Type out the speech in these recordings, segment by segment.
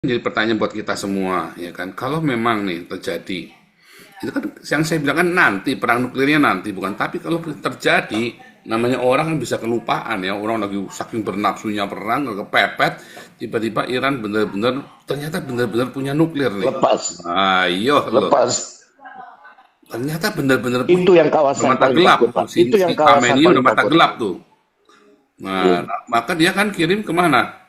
Jadi pertanyaan buat kita semua, ya kan? Kalau memang nih terjadi, itu kan yang saya bilang kan nanti perang nuklirnya nanti bukan. Tapi kalau terjadi, namanya orang kan bisa kelupaan ya. Orang lagi saking bernafsunya perang, kepepet, tiba-tiba Iran bener-bener ternyata bener-bener punya nuklir nih. Lepas, Ayo lo, lepas. ternyata bener-bener punya. Itu yang Udah kawasan mata paling gelap, takut, Pak. si, Itu si yang kawasan Khamenei udah paling mata takut. gelap tuh. Nah, Iya. maka dia kan kirim kemana?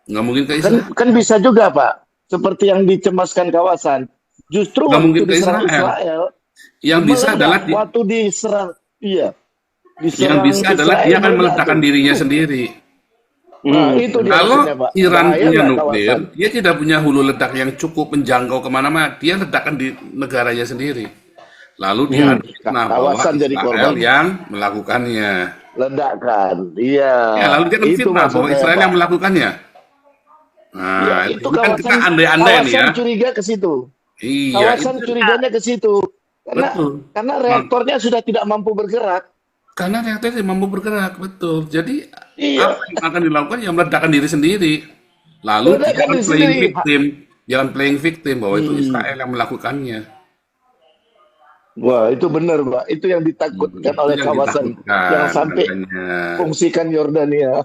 Nggak mungkin ke Kan Israel. kan bisa juga, Pak. Seperti yang dicemaskan kawasan. Justru Nggak waktu mungkin ke diserang Israel. Israel, Yang bisa adalah meledak. Waktu diserang, iya, Yang diserang bisa adalah Israel dia akan meledak meledakkan tuh. dirinya sendiri. Nah, itu dia Kalau maksudnya, Pak. Iran Bahaya punya nggak nuklir, kawasan? dia tidak punya hulu ledak yang cukup menjangkau kemana-mana. Dia ledakan di negaranya sendiri. Lalu dia adu fitnah bahwa Kawasan jadi Israel korban. yang melakukannya. Ledakan. Iya, Ya, lalu dia akan itu fitnah maksud bahwa saya, Israel Pak. yang melakukannya. Iya, Nah, itu ini kan kita kawasan andai-andai nih kawasan ya. curiga ke situ. Iya, Kawasan itu curiganya ke situ. Karena betul. karena Mak- reaktornya sudah tidak mampu bergerak. Karena reaktor tidak mampu bergerak, betul. Jadi Iya, apa yang akan dilakukan? Ya meledakkan diri sendiri. Lalu dia ledakan akan di playing sendiri. victim. Dia akan playing victim bahwa itu Israel Hmm. yang melakukannya. Wah, itu benar, Pak. Itu yang ditakutkan Itu oleh yang kawasan yang ditakutkan. sampai Makanya, fungsikan Yordania.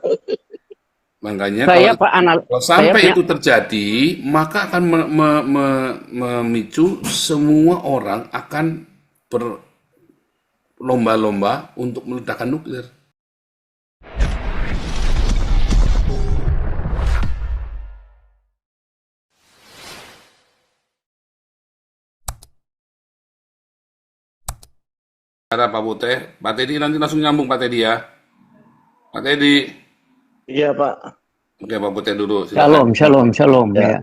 makanya kalau Saya Pak Anal, kalau saya sampai punya itu terjadi, maka akan memicu semua orang akan berlomba-lomba untuk meledakkan nuklir. Ada Pak Putih, Pak Teddy nanti langsung nyambung Pak Teddy ya. Pak Teddy, Iya, Pak. oke Pak Putih dulu, silakan. shalom, shalom, shalom Ya, ya.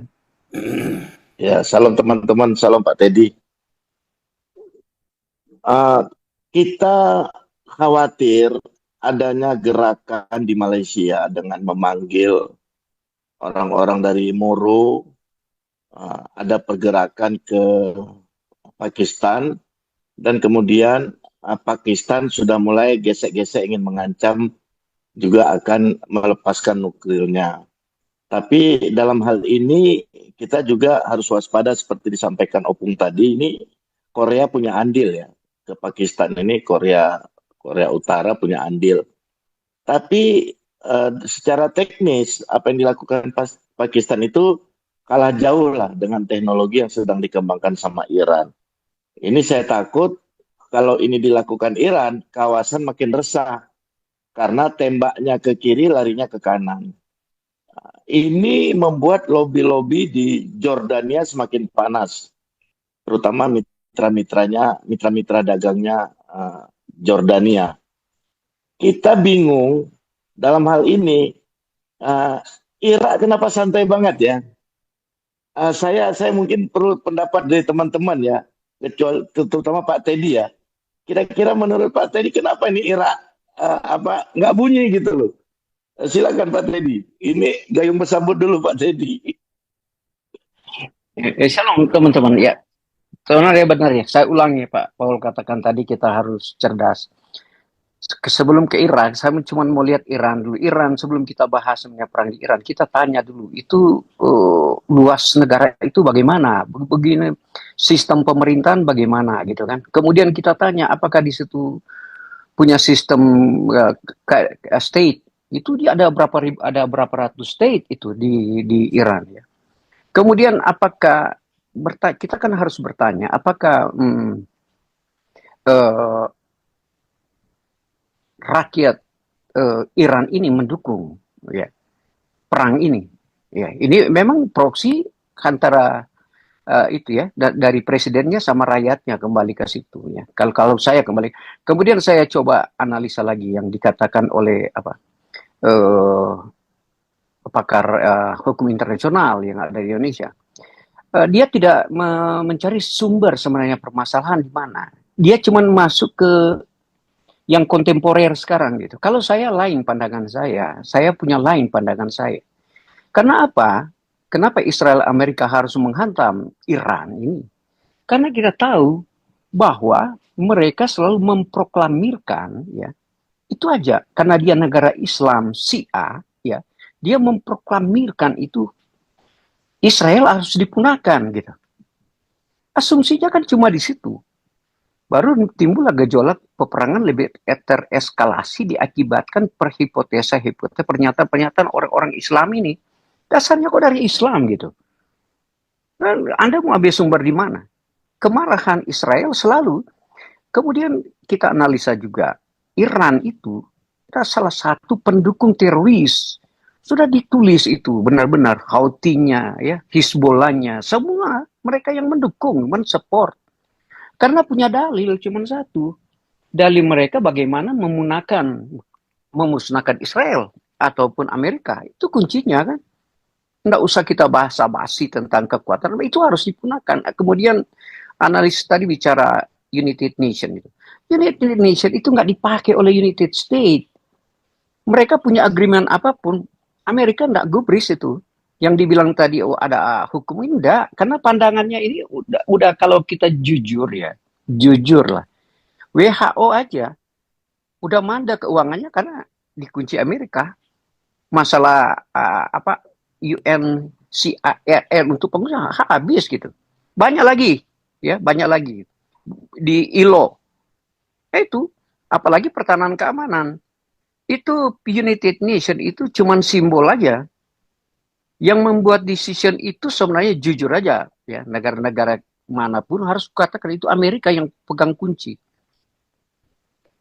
ya, salam teman-teman, salam Pak Teddy. Ah, kita khawatir adanya gerakan di Malaysia dengan memanggil orang-orang dari Moro, ada pergerakan ke Pakistan, dan kemudian Pakistan sudah mulai gesek-gesek ingin mengancam juga akan melepaskan nuklirnya. Tapi dalam hal ini kita juga harus waspada seperti disampaikan Opung tadi, ini Korea punya andil ya ke Pakistan ini, Korea Korea Utara punya andil. Tapi secara teknis apa yang dilakukan Pakistan itu kalah jauh lah dengan teknologi yang sedang dikembangkan sama Iran. Ini saya takut kalau ini dilakukan Iran, kawasan makin resah karena tembaknya ke kiri, larinya ke kanan. Ini membuat lobi-lobi di Jordania semakin panas, terutama mitra-mitranya, mitra-mitra dagangnya Jordania. Kita bingung dalam hal ini, uh, Irak kenapa santai banget ya? Saya mungkin perlu pendapat dari teman-teman ya, kecuali terutama Pak Teddy ya. Kira-kira menurut Pak Teddy kenapa ini Irak apa nggak bunyi gitu loh? Silakan Pak Teddy. Ini gayung bersambut dulu Pak Teddy. Shalom teman-teman ya. Sebenarnya benar ya. Saya ulangi Pak Paul katakan tadi kita harus cerdas. Sebelum ke Irak, saya cuma mau lihat Iran dulu. Iran sebelum kita bahas mengenai perang di Iran, kita tanya dulu itu luas negara itu bagaimana? Begini sistem pemerintahan bagaimana gitu kan? Kemudian kita tanya apakah di situ punya sistem state itu dia ada berapa ratus state itu di Iran ya. Kemudian apakah kita kan harus bertanya apakah eh, rakyat Iran ini mendukung ya perang ini ya ini memang proksi antara itu ya dari presidennya sama rakyatnya kembali ke situ ya kalau saya kembali kemudian saya coba analisa lagi yang dikatakan oleh uh, pakar hukum internasional yang ada di Indonesia. Dia tidak mencari sumber sebenarnya permasalahan di mana. Dia cuma masuk ke yang kontemporer sekarang gitu. Kalau saya lain pandangan saya punya lain pandangan saya. Karena apa? Kenapa Israel Amerika harus menghantam Iran ini? Karena kita tahu bahwa mereka selalu memproklamirkan ya itu aja karena dia negara Islam Syiah ya dia memproklamirkan itu Israel harus dipunahkan gitu. Asumsinya kan cuma di situ. Baru timbul gejolak peperangan lebih tereskalasi diakibatkan hipotesa pernyataan-pernyataan orang-orang Islam ini. Dasarnya kok dari Islam gitu. Nah, Anda mau ambil sumber di mana? Kemarahan Israel selalu. Kemudian kita analisa juga, Iran itu salah satu pendukung teroris. Sudah ditulis itu benar-benar Houthi-nya, ya, Hizbollah-nya, semua mereka yang mendukung, mensupport. Karena punya dalil cuma satu. Dalil mereka bagaimana memusnahkan Israel ataupun Amerika. Itu kuncinya kan. Nggak usah kita basa-basi tentang kekuatan, itu harus dipunahkan. Kemudian analis tadi bicara United Nation itu. United Nation itu nggak dipakai oleh United States. Mereka punya agreement apapun, Amerika nggak gubris itu. Yang dibilang tadi ada hukum ini enggak, karena pandangannya ini udah kalau kita jujur ya, jujur lah. WHO aja udah mandek keuangannya karena dikunci Amerika. Masalah UNCRR untuk pengusaha habis gitu. Banyak lagi, ya, banyak lagi di ILO. Itu apalagi pertahanan keamanan. Itu United Nation itu cuman simbol aja. Yang membuat decision itu sebenarnya jujur aja, ya, negara-negara manapun harus katakan itu Amerika yang pegang kunci.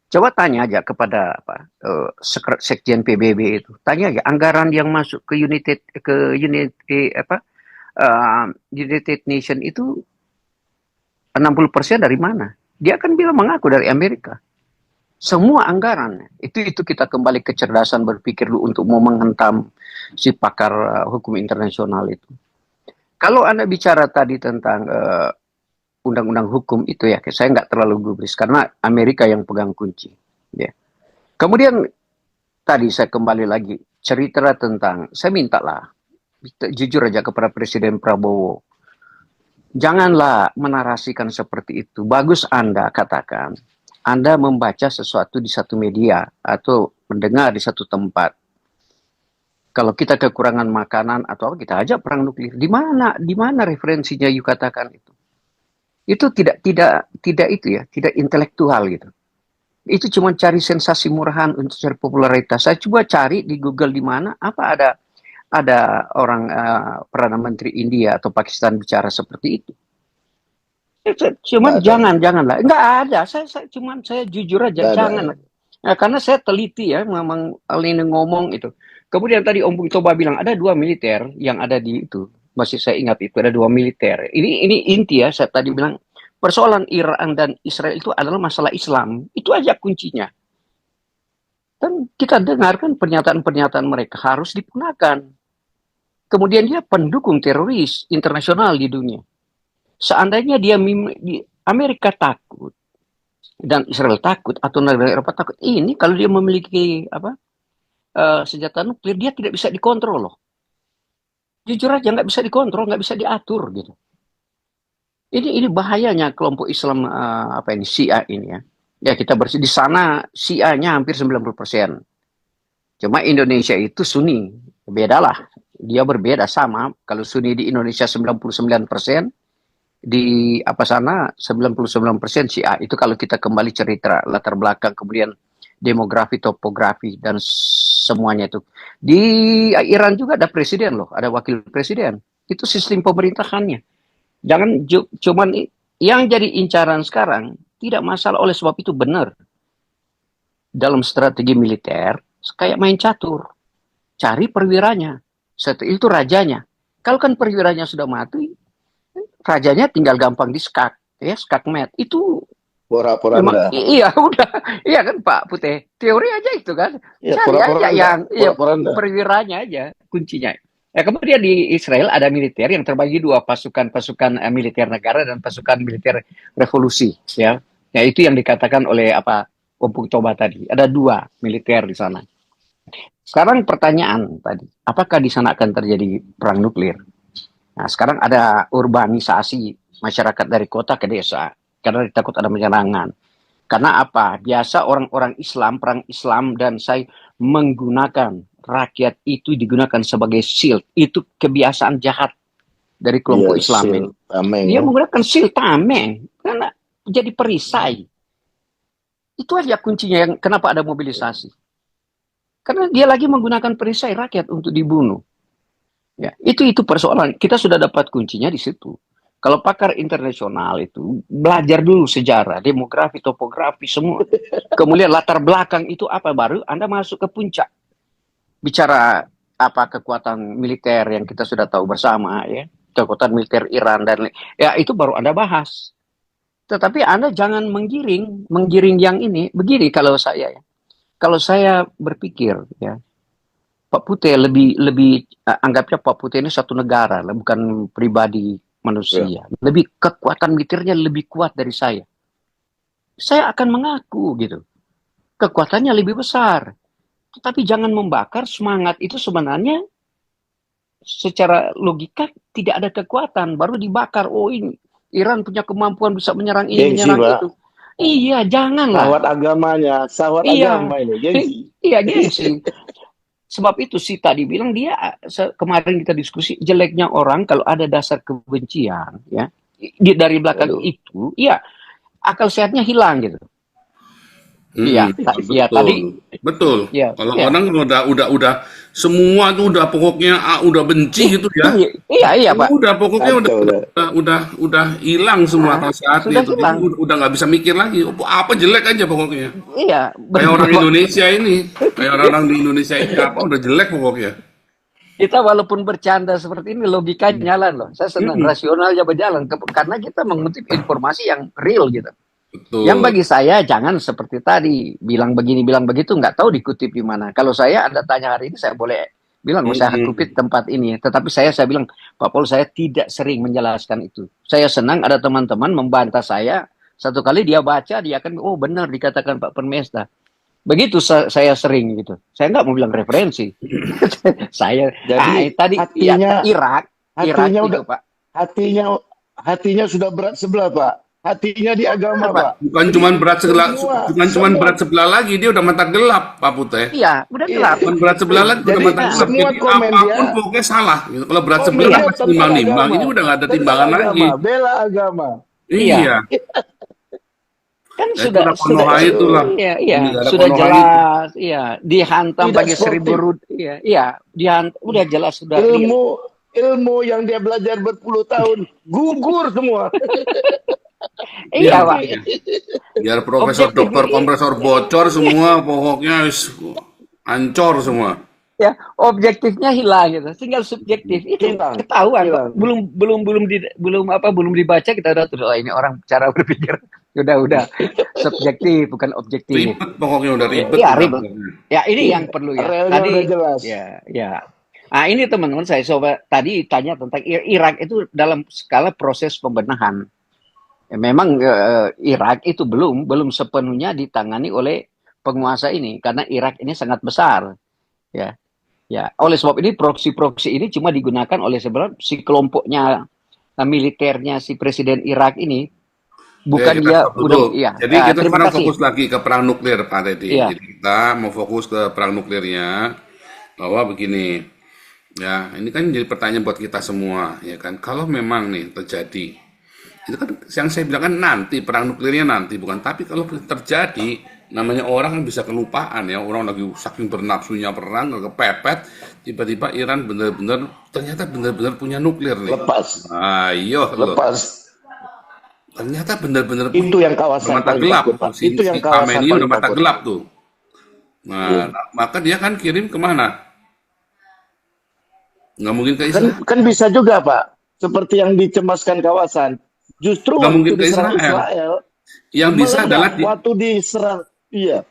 Coba tanya aja kepada Sekjen PBB itu, tanya aja anggaran yang masuk ke United Nation itu 60% dari mana? Dia akan bilang mengaku dari Amerika. Semua anggaran itu kita kembali kecerdasan berpikir dulu untuk mau menghentam si pakar hukum internasional itu. Kalau Anda bicara tadi tentang undang-undang hukum itu ya, saya nggak terlalu gubris karena Amerika yang pegang kunci. Ya. Kemudian tadi saya kembali lagi cerita tentang, saya mintalah jujur aja kepada Presiden Prabowo, janganlah menarasikan seperti itu. Bagus Anda katakan, Anda membaca sesuatu di satu media atau mendengar di satu tempat. Kalau kita kekurangan makanan atau apa, kita ajak perang nuklir. Di mana referensinya you katakan itu? Itu tidak itu ya, tidak intelektual gitu. Itu cuma cari sensasi murahan untuk cari popularitas. Saya coba cari di Google di mana apa ada orang Perdana Menteri India atau Pakistan bicara seperti itu. Cuman janganlah. Enggak ada. Saya jujur aja, jangan. Nah, karena saya teliti ya, memang ini ngomong itu. Kemudian tadi Om Bung Toba bilang ada 2 militer yang ada di itu. Masih saya ingat itu ada 2 militer. Ini inti ya, saya tadi bilang persoalan Iran dan Israel itu adalah masalah Islam. Itu aja kuncinya. Dan kita dengarkan pernyataan-pernyataan mereka harus dipunahkan. Kemudian dia pendukung teroris internasional di dunia. Seandainya Amerika takut dan Israel takut atau negara Eropa takut, ini kalau dia memiliki senjata nuklir, dia tidak bisa dikontrol loh. Jujur aja nggak bisa dikontrol, nggak bisa diatur gitu. Ini bahayanya kelompok Islam Syiah ini ya. Ya kita di sana Syiahnya hampir 90%. Cuma Indonesia itu Sunni, bedalah. Dia berbeda sama. Kalau Sunni di Indonesia 99%, di sana 99% Syiah. Itu kalau kita kembali cerita latar belakang, kemudian demografi, topografi dan semuanya itu. Di Iran juga ada presiden loh, ada wakil presiden. Itu sistem pemerintahannya. Jangan cuman yang jadi incaran sekarang tidak masalah, oleh sebab itu benar. Dalam strategi militer kayak main catur. Cari perwiranya. Itu rajanya. Kalau kan perwiranya sudah mati, rajanya tinggal gampang di skak, ya, skakmat. Itu pura-pura. Iya, udah. Iya kan Pak Putih. Teori aja itu kan. Ya, cari aja yang perwiranya aja kuncinya. Ya, kemudian di Israel ada militer yang terbagi 2, pasukan militer negara dan pasukan militer revolusi, ya. Ya itu yang dikatakan oleh Om Bung Toba tadi. Ada 2 militer di sana. Sekarang pertanyaan tadi, apakah di sana akan terjadi perang nuklir? Nah, sekarang ada urbanisasi masyarakat dari kota ke desa karena takut ada penyerangan. Karena apa? Biasa orang-orang Islam, perang Islam dan saya menggunakan rakyat itu digunakan sebagai shield. Itu kebiasaan jahat dari kelompok Iya, Islam ini. Sil, tameng Dia ya. menggunakan shield tameng karena jadi perisai. Itu aja kuncinya yang kenapa ada mobilisasi. Karena dia lagi menggunakan perisai rakyat untuk dibunuh. Ya, itu persoalan. Kita sudah dapat kuncinya di situ. Kalau pakar internasional itu belajar dulu sejarah, demografi, topografi, semua. Kemudian latar belakang itu apa, baru Anda masuk ke puncak. Bicara apa kekuatan militer yang kita sudah tahu bersama, ya, kekuatan militer Iran dan ya itu baru Anda bahas. Tetapi Anda jangan menggiring yang ini. Begini kalau saya ya. Kalau saya berpikir ya, Pak Putih lebih anggapnya Pak Putih ini satu negara, bukan pribadi manusia. Lebih kekuatan militernya lebih kuat dari saya. Saya akan mengaku gitu. Kekuatannya lebih besar. Tapi jangan membakar semangat itu sebenarnya secara logika tidak ada kekuatan, baru dibakar. Oh ini Iran punya kemampuan bisa menyerang ini, Gengsi, menyerang Pak. itu. Iya, janganlah. Sahwat agamanya, sahwat Iya. agama ini, gengsi. Iya, gengsi. Sebab itu sih tadi bilang dia kemarin kita diskusi jeleknya orang kalau ada dasar kebencian ya dari belakang Waduh. itu, ya akal sehatnya hilang gitu. Iya, betul. tadi Betul. ya, Kalau ya. orang udah semua tuh udah pokoknya udah benci gitu ya. Iya, Pak. Udah pokoknya Kacau, udah hilang semua akal sehatnya sudah itu. hilang. Jadi udah nggak bisa mikir lagi. Apa jelek aja pokoknya. Iya, Kayak orang Indonesia ini, kayak orang di Indonesia ini apa udah jelek pokoknya. kita walaupun bercanda seperti ini logikanya jalan loh. Saya senang rasionalnya berjalan karena kita mengutip informasi yang real gitu. Betul. Yang bagi saya jangan seperti tadi bilang begini bilang begitu nggak tahu dikutip di mana. Kalau saya Anda tanya hari ini saya boleh bilang saya kutip tempat ini, tetapi saya bilang Pak Pol saya tidak sering menjelaskan itu. Saya senang ada teman-teman membantah saya. Satu kali dia baca dia akan oh benar dikatakan Pak Permesta. Begitu saya sering gitu. Saya nggak mau bilang referensi. Saya Jadi tadi hatinya- Irak hatinya itu udah- Pak. Hatinya sudah berat sebelah, Pak. Hatinya di agama, Pak. Bukan cuman berat sebelah, semua- bukan cuman semua- berat sebelah lagi, dia udah mata gelap, Pak Putih. Iya, udah gelap. Bukan berat sebelah lagi, udah Jadi mata gelap. semua Jadi komen apapun dia- pokoknya salah. Gitu. Kalau berat Komen sebelah dia masih tentang nimbang-nimbang, agama. ini udah nggak ada Tentang timbangan agama, lagi. Bela agama. Iya. Kan Ya, sudah itulah Konoha itulah. iya Negara sudah Konoha jelas iya dihantam Tidak bagi sportif. 1000 rud iya dihantam udah jelas sudah Ilmu yang dia belajar berpuluh tahun gugur semua. iya Pak. Biar profesor, Objektif dokter, ini- kompresor bocor semua, pokoknya hancur semua. Ya objektifnya hilang gitu tinggal subjektif itu Hilang. ketahuan Hilang. Pak. belum dibaca kita udah tuh ini orang cara berpikir udah subjektif bukan objektif. Ribet pokoknya udah ribet. Iya, ribet. Ya ini yang perlu ya. Relnya Tadi udah jelas. ya. Nah ini teman-teman saya coba tadi tanya tentang Irak itu dalam skala proses pembenahan. Ya, memang Irak itu belum sepenuhnya ditangani oleh penguasa ini karena Irak ini sangat besar. Ya, oleh sebab ini proksi ini cuma digunakan oleh sebenarnya si kelompoknya militernya si presiden Irak ini. Bukan Ya, dia betul. udah iya. Jadi kita Terima sekarang kasih. fokus lagi ke perang nuklir, Pak Teddy. Iya. Jadi kita mau fokus ke perang nuklirnya bahwa begini. Ya, ini kan jadi pertanyaan buat kita semua, ya kan. Kalau memang nih terjadi, itu kan yang saya bilang kan nanti perang nuklirnya nanti bukan. Tapi kalau terjadi, namanya orang kan bisa kelupaan ya. Orang lagi saking bernafsunya perang, kepepet, tiba-tiba Iran ternyata benar-benar punya nuklir nih. Lepas. Ayo, loh. Lepas. Ternyata benar-benar Itu yang kawasan mata paling gelap. takut, Pak. Si Itu yang kawasan Khamenei paling udah mata takut. gelap tuh. Nah, maka dia kan kirim kemana? Nggak mungkin ke Israel. Kan bisa juga, Pak. Seperti yang dicemaskan kawasan. Justru Nggak waktu mungkin ke diserang Israel. Israel, Yang bisa meledak. adalah Waktu diserang, iya. yang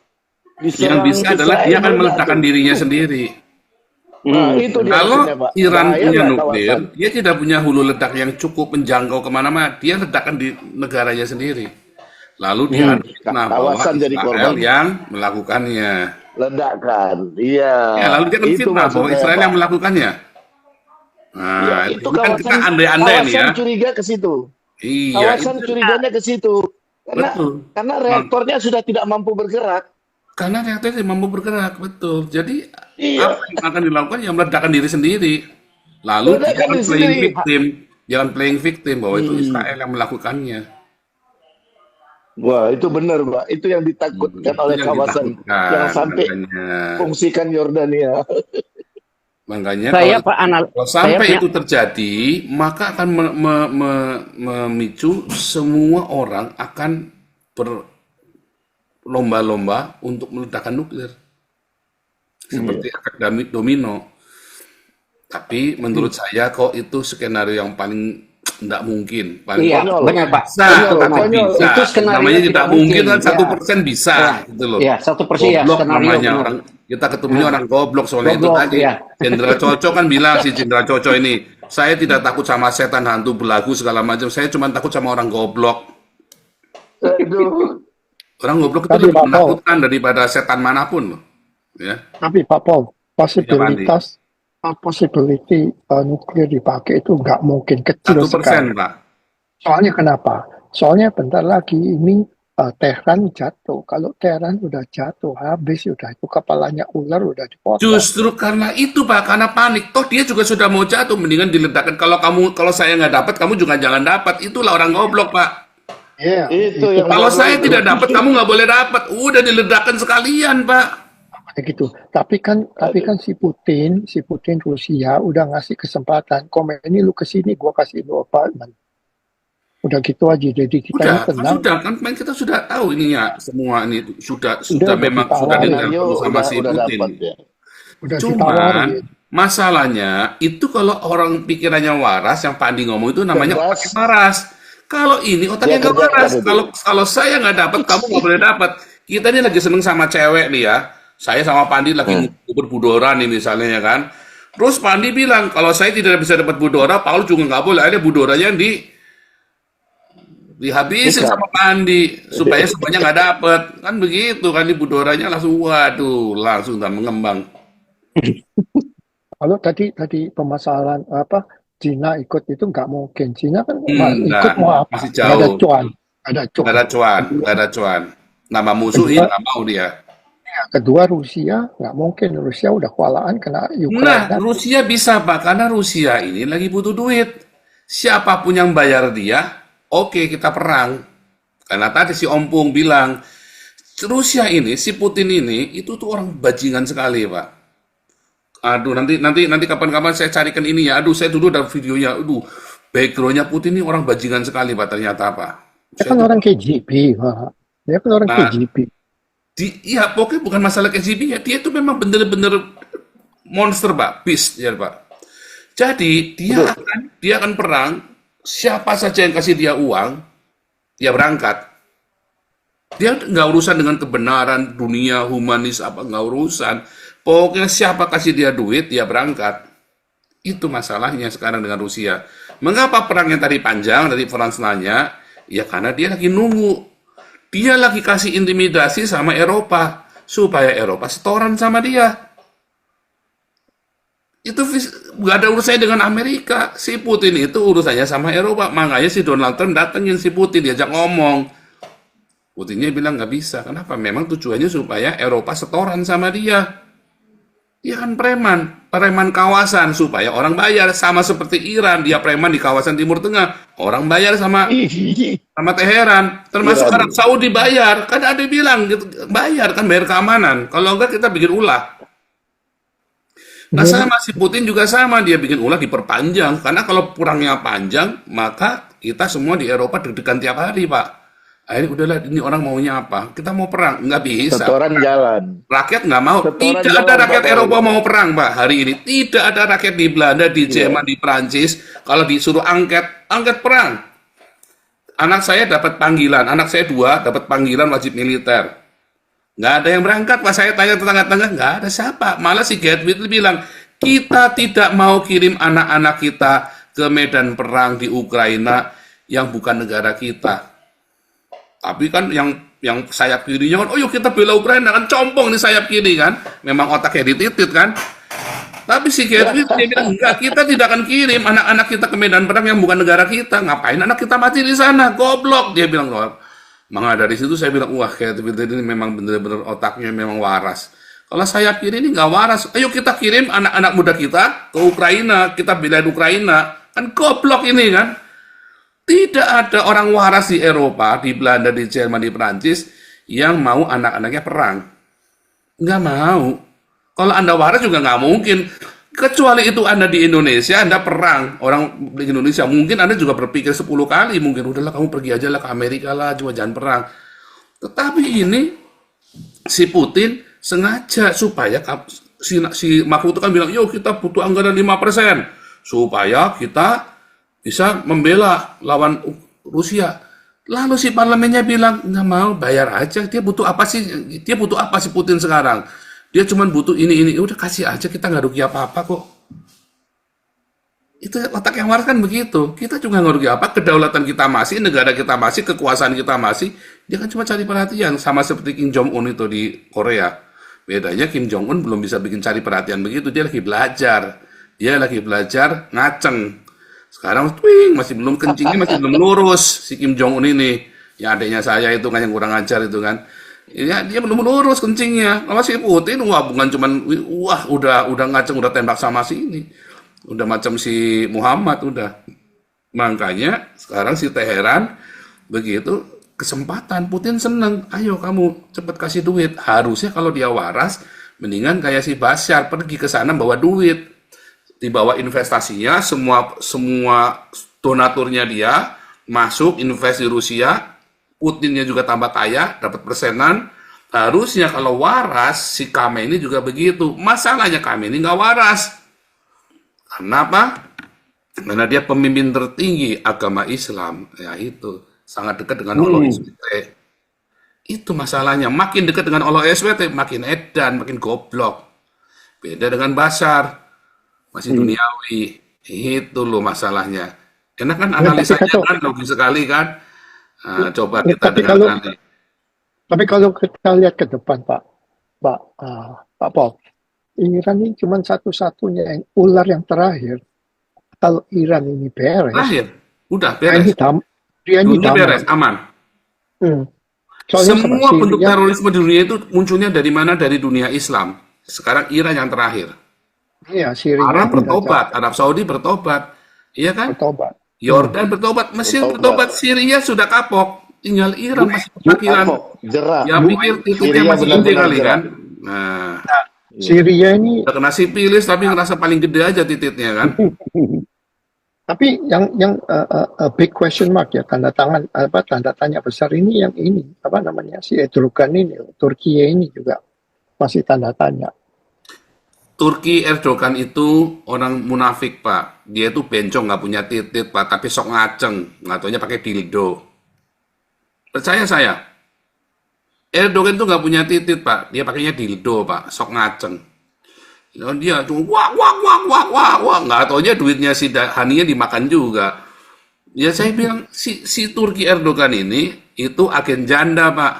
Diserang bisa adalah Israel, dia akan meledak meledakkan tuh. dirinya sendiri. Nah, itu dia Kalau maksudnya, Pak. Iran Bahaya punya nggak nuklir, kawasan? dia tidak punya hulu ledak yang cukup menjangkau kemana-mana. Dia ledakan di negaranya sendiri. Lalu dia bahwa Kawasan jadi Israel korban. yang melakukannya. Ledakan, iya. Ya, lalu dia kan Itu fitnah bahwa maksudnya, Israel Pak. yang melakukannya. Nah, Iya, itu itu kan kita andai-andai nih ya. kawasan curiga ke situ. Iya, Kawasan itu curiganya ke situ. betul. Karena reaktornya sudah tidak mampu bergerak. Karena reaktor tidak mampu bergerak, betul. Jadi apa Iya, yang akan dilakukan? Ya meledakkan diri sendiri. Lalu ledakan jangan di playing sendiri. victim, jangan playing victim bahwa itu Hmm. Israel yang melakukannya. Wah, itu benar, Pak. Itu yang ditakutkan Itu oleh yang kawasan yang ditakutkan, sampai makanya. fungsikan Yordania. Makanya Saya Pak Anal, kalau saya sampai punya itu terjadi, maka akan memicu semua orang akan berlomba-lomba untuk meledakkan nuklir. Iya. Seperti efek domino. Tapi menurut saya kok itu skenario yang paling tidak mungkin. Paling iya Konyol, benar Pak. bisa, Itu konyol, benar. tapi konyol. bisa. Itu skenario Namanya tidak tidak mungkin mungkin. kan Ya, 1% bisa, ya, gitu loh. ya 1% ya Goblok skenario namanya benar. orang, kita ketemunya Ya, orang goblok soalnya itu goblok tadi. ya. Jenderal Coco kan bilang si Jenderal Coco ini, saya tidak takut sama setan, hantu, belagu segala macam. Saya cuma takut sama orang goblok. Aduh. Orang goblok itu Tapi lebih Pak Paul, menakutkan daripada setan manapun loh. Ya, tapi Pak Paul, ya Pandi. possibility nuklir dipakai itu nggak mungkin, kecil 1%, sekali. Pak. Soalnya kenapa? Soalnya bentar lagi ini Tehran jatuh. Kalau Tehran udah jatuh, habis udah itu kepalanya ular udah dipotong. Justru karena itu Pak, karena panik. Toh dia juga sudah mau jatuh, mendingan diledakkan. Kalau saya nggak dapat, kamu juga jangan dapat. Itulah orang goblok Pak. Iya, Itu yang Kalau bodoh saya itu. tidak dapat, kamu nggak boleh dapat. Udah diledakkan sekalian Pak. kayak gitu. Tapi kan si Putin Rusia udah ngasih kesempatan. Komen ini lu kesini, gua kasih lu apartemen. Udah gitu aja. Jadi kita ini Udah, kan tenang. sudah kan kita sudah tahu ininya semua ini sudah Udah memang sudah ditawarin. ditelepon Skenario sama si udah Putin. dapat ya. Udah Cuman ditawarin. masalahnya itu kalau orang pikirannya waras yang Pak Andi ngomong itu namanya Cerdas. otaknya waras. Kalau ini otaknya Dia nggak kerjakan waras. itu. Kalau saya nggak dapat, kamu nggak boleh dapat. Kita ini lagi seneng sama cewek nih ya. Saya sama Pak Andi lagi ngubur budora nih misalnya ya kan. Terus Pak Andi bilang kalau saya tidak bisa dapat budora, Paul juga nggak boleh. Ada budoranya dihabisin Ikat. sama Pak Andi supaya semuanya nggak dapet, kan begitu kan, di budoranya langsung waduh langsung tak mengembang. Kalau tadi permasalahan apa Cina ikut itu nggak mungkin. Cina kan ikut Enggak, mau apa? masih Nggak ada jauh, cuan, nggak ada nggak cuan. ada cuan, nggak ada cuan. Nama musuh Kedua, ya nggak mau dia. kedua Rusia nggak mungkin. Rusia udah kewalahan kena Nah, Ukraina. Rusia bisa Pak, karena Rusia ini lagi butuh duit. Siapapun yang bayar dia, oke kita perang. Karena tadi si Ompong bilang, Rusia ini, si Putin ini, itu tuh orang bajingan sekali Pak. Aduh, nanti kapan-kapan saya carikan ini ya. Aduh, saya dulu ada videonya. Aduh, backgroundnya Putin ini orang bajingan sekali Pak, ternyata Pak. Dia Saya kan tuh, orang KGB, Pak. Dia kan orang nah, KGB. iya pokoknya bukan masalah KGB ya. Dia itu memang bener-bener monster Pak, beast ya Pak. Jadi dia akan perang. Siapa saja yang kasih dia uang, dia berangkat. Dia nggak urusan dengan kebenaran dunia humanis apa, nggak urusan. Pokoknya siapa kasih dia duit, dia berangkat. Itu masalahnya sekarang dengan Rusia. Mengapa perangnya tadi panjang? Dari Frans nanya, ya karena dia lagi nunggu. Dia lagi kasih intimidasi sama Eropa supaya Eropa setoran sama dia. Itu nggak ada urusannya dengan Amerika. Si Putin itu urusannya sama Eropa. Makanya si Donald Trump datengin si Putin, diajak ngomong. Putinnya bilang nggak bisa. Kenapa? Memang tujuannya supaya Eropa setoran sama dia. Dia kan preman kawasan supaya orang bayar, sama seperti Iran, dia preman di kawasan Timur Tengah, orang bayar sama Teheran, termasuk Iran. Arab Saudi bayar, kan ada yang bilang gitu, bayar keamanan, kalau enggak kita bikin ulah. Nah sama si Putin juga sama, dia bikin ulah diperpanjang, karena kalau perangnya panjang, maka kita semua di Eropa deg-degan tiap hari Pak. Akhirnya udahlah, ini orang maunya apa? Kita mau perang, nggak bisa. Setoran jalan. Rakyat nggak mau. Setoran Tidak jalan, ada rakyat Pak Eropa Paul. mau perang, Pak, hari ini. Tidak ada rakyat di Belanda, di Jerman, di Prancis. Kalau disuruh angket perang. Anak saya dapat panggilan, anak saya 2 dapat panggilan wajib militer. Nggak ada yang berangkat, Pak. Saya tanya tetangga-tetangga, nggak ada siapa. Malah si Gerd Whittley bilang, kita tidak mau kirim anak-anak kita ke medan perang di Ukraina yang bukan negara kita. Tapi kan yang sayap kirinya kan, oh yuk kita bela Ukraina, kan compong nih sayap kiri kan, memang otaknya dititit kan. Tapi si Gerwin dia bilang enggak, kita tidak akan kirim anak-anak kita ke medan perang yang bukan negara kita. Ngapain anak kita mati di sana? Goblok, dia bilang. Maka dari situ saya bilang, wah kayak ini memang benar-benar otaknya memang waras. Kalau saya pikir ini nggak waras, ayo kita kirim anak-anak muda kita ke Ukraina, kita belain Ukraina. Kan goblok ini kan. Tidak ada orang waras di Eropa, di Belanda, di Jerman, di Perancis yang mau anak-anaknya perang. Nggak mau. Kalau Anda waras juga nggak mungkin. Kecuali itu Anda di Indonesia, Anda perang. Orang di Indonesia, mungkin Anda juga berpikir 10 kali. Mungkin, udahlah kamu pergi aja lah ke Amerika lah, cuma jangan perang. Tetapi ini, si Putin sengaja supaya si Macron itu kan bilang, yuk kita butuh anggaran 5%. Supaya kita bisa membela lawan Rusia. Lalu si parlemennya bilang, nggak mau, bayar aja. Dia butuh apa sih? Dia butuh apa sih Putin sekarang? Dia cuma butuh ini. Udah kasih aja, kita nggak rugi apa-apa kok. Itu otak yang waras kan begitu. Kita juga nggak rugi apa, kedaulatan kita masih, negara kita masih, kekuasaan kita masih. Dia kan cuma cari perhatian, sama seperti Kim Jong-un itu di Korea. Bedanya Kim Jong-un belum bisa bikin cari perhatian begitu, dia lagi belajar. Dia lagi belajar ngaceng. Sekarang twing, masih belum kencingnya, masih belum lurus si Kim Jong-un ini. Ya adiknya saya itu kan yang kurang ajar itu kan. Ya, dia belum lurus kencingnya. Kalau si Putin, wah bukan cuman, wah udah ngaceng, udah tembak sama si ini. Udah macam si Muhammad, udah. Makanya sekarang si Teheran, begitu, kesempatan. Putin seneng, ayo kamu cepet kasih duit. Harusnya kalau dia waras, mendingan kayak si Bashar, pergi ke sana bawa duit. Dibawa investasinya, semua donaturnya dia, masuk, invest di Rusia, Putinnya juga tambah kaya, dapat persenan. Harusnya kalau waras, si Khamenei juga begitu. Masalahnya Khamenei nggak waras. Kenapa? Karena dia pemimpin tertinggi agama Islam. Ya itu, sangat dekat dengan Allah SWT. Itu masalahnya. Makin dekat dengan Allah SWT, makin edan, makin goblok. Beda dengan Bashar. Masih duniawi. Itu loh masalahnya. Enak kan analisanya kan, logis sekali kan. Nah, coba kita dengarkan nih. Tapi kalau kita lihat ke depan, Pak Paul, Iran ini cuma satu-satunya ular yang terakhir. Kalau Iran ini beres, Terakhir, udah beres. Dia ini Dunia beres, aman. Soalnya Semua bentuk terorisme di dunia itu munculnya dari mana? Dari dunia Islam. Sekarang Iran yang terakhir. Iya, Syria Arab bertobat, Arab Saudi bertobat, iya kan? bertobat. Yordan bertobat, Mesir bertobat, Syria sudah kapok, tinggal Iran masih kepikiran. Jerak. Ya pikir titiknya Syria masih gede benar-benar kali jerak. kan? Nah, Syria ini, udah kena sipilis tapi ngerasa paling gede aja titiknya kan? tapi yang big question mark ya, tanda tanya besar ini yang ini apa namanya si Erdogan ini, Turki ini juga masih tanda tanya. Turki Erdogan itu orang munafik Pak. Dia itu bencong nggak punya titik Pak, tapi sok ngaceng, nggak taunya pakai dildo. Percaya saya. Erdogan itu nggak punya titik Pak, dia pakainya dildo Pak, sok ngaceng. Dia cuma wah, nggak taunya duitnya si Haninya dimakan juga. Ya saya bilang si Turki Erdogan ini itu agen janda Pak.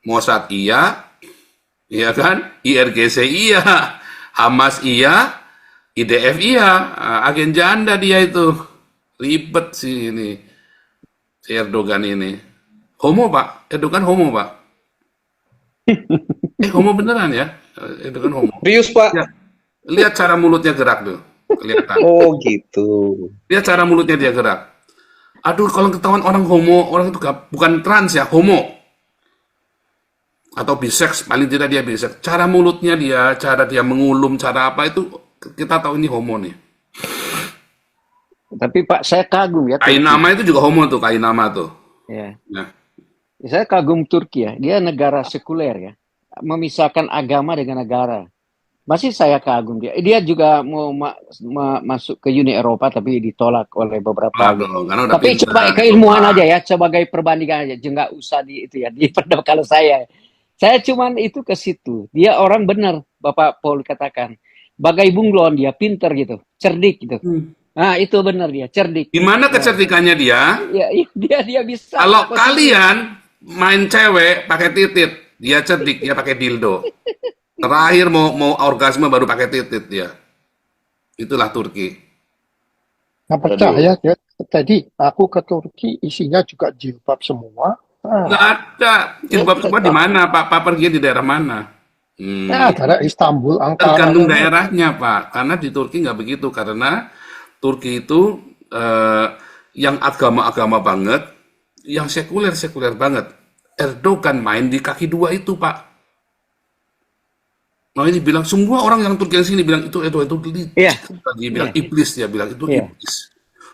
Mossad iya, iya kan? IRGC iya, Hamas iya, IDF iya, agen janda dia itu. Ribet sih ini, si Erdogan ini. Homo Pak, Erdogan homo Pak. Homo beneran ya? Erdogan homo. Serius, Pak? Ya, lihat cara mulutnya gerak tuh, kelihatan. Oh gitu. Lihat cara mulutnya dia gerak. Aduh, kalau ketahuan orang homo, orang itu bukan trans ya, homo. Atau biseks, paling tidak dia biseks. Cara mulutnya dia, cara dia mengulum, cara apa itu, kita tahu ini homo nih. Tapi Pak, saya kagum ya. Kain nama itu juga homo tuh, kain nama tuh. Ya. Nah, Saya kagum Turki ya. Dia negara sekuler ya. Memisahkan agama dengan negara. Masih saya kagum dia. Dia juga mau masuk ke Uni Eropa tapi ditolak oleh beberapa. karena udah Tapi pintar. coba keilmuan aja ya, sebagai perbandingan aja. Nggak usah di itu ya. Kalau saya cuman itu ke situ. Dia orang benar, Bapak Paul katakan. Bagai bunglon dia, pinter gitu, cerdik gitu. Nah itu benar dia, cerdik. Gimana kecerdikannya dia? Ya, dia bisa. Kalau kalian main cewek pakai titit, dia cerdik, dia pakai dildo. Terakhir mau orgasme baru pakai titit dia. Itulah Turki. Nggak percaya ya. Tadi aku ke Turki isinya juga jilbab semua. Nggak ada. Coba di mana, Pak? Pak pergi di daerah mana? Ya, daerah Istanbul, Ankara, Tergantung daerahnya, Pak. Karena di Turki nggak begitu. Karena Turki itu yang agama-agama banget, yang sekuler-sekuler banget. Erdogan main di kaki dua itu, Pak. Nah ini bilang semua orang yang Turki yang sini bilang itu Iya. dia bilang iblis, dia bilang itu Iya. iblis.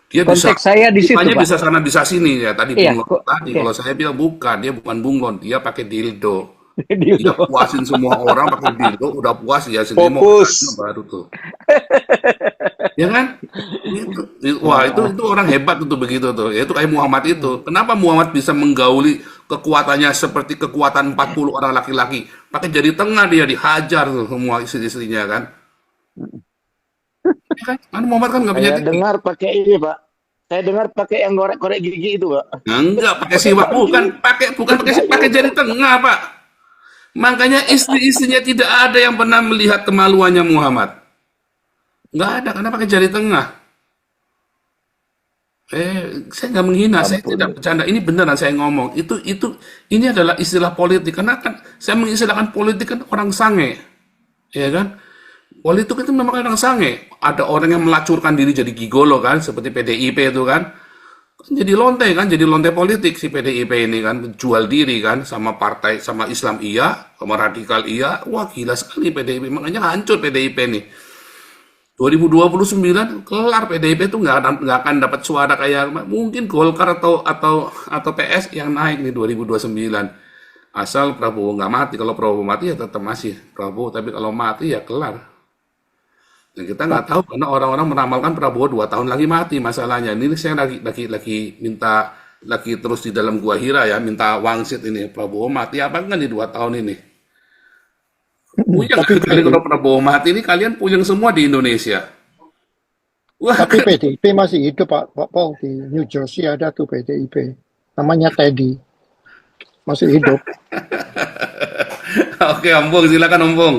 Dia bisa Konteks saya di situ, mukanya Pak. bisa sana bisa sini ya tadi Iya, bunglon tadi. iya. Kalau saya bilang bukan, dia bukan bunglon, dia pakai dildo. Dildo. Dia puasin semua orang pakai dildo, udah puas ya sendiri mau Fokus. orgasme baru tuh. Ya kan? Wah, itu orang hebat tuh begitu tuh. Ya itu kayak Muhammad itu. Kenapa Muhammad bisa menggauli kekuatannya seperti kekuatan 40 orang laki-laki? Pakai jari tengah dia dihajar tuh semua istri-istrinya kan. Ya kan? Kan Muhammad kan nggak punya Saya tinggi. dengar pakai ini, Pak. Saya dengar pakai yang korek-korek gigi itu, Pak. Nah, enggak pakai siwak, bukan pakai jari tengah, Pak. Makanya istri-istrinya tidak ada yang pernah melihat kemaluannya Muhammad. Nggak ada karena pakai jari tengah. Saya nggak menghina, saya Ampun. tidak bercanda. Ini beneran saya ngomong. Ini adalah istilah politik. Karena kan saya mengistilahkan politik kan orang sange, ya kan? Politik itu memang orang sange. Ada orang yang melacurkan diri jadi gigolo kan, seperti PDIP itu kan. Jadi lonte politik si PDIP ini kan, jual diri kan, sama partai, sama Islam iya, sama radikal iya. Wah gila sekali PDIP, makanya hancur PDIP nih. 2029 kelar PDIP itu nggak akan dapat suara kayak mungkin Golkar atau PS yang naik nih 2029. Asal Prabowo nggak mati. Kalau Prabowo mati ya tetap masih Prabowo, tapi kalau mati ya kelar. Dan kita nggak tahu karena orang-orang meramalkan Prabowo 2 tahun lagi mati masalahnya. Ini saya lagi minta lagi terus di dalam gua Hira ya, minta wangsit ini Prabowo mati apa enggak di 2 tahun ini? Puyeng Tapi kali kalau Prabowo mati ini kalian puyeng semua di Indonesia. Wah, Tapi PDIP masih hidup, Pak Paul. Di New Jersey ada tuh PDIP. Namanya Teddy. Masih hidup. oke Om Bung, silakan Om Bung.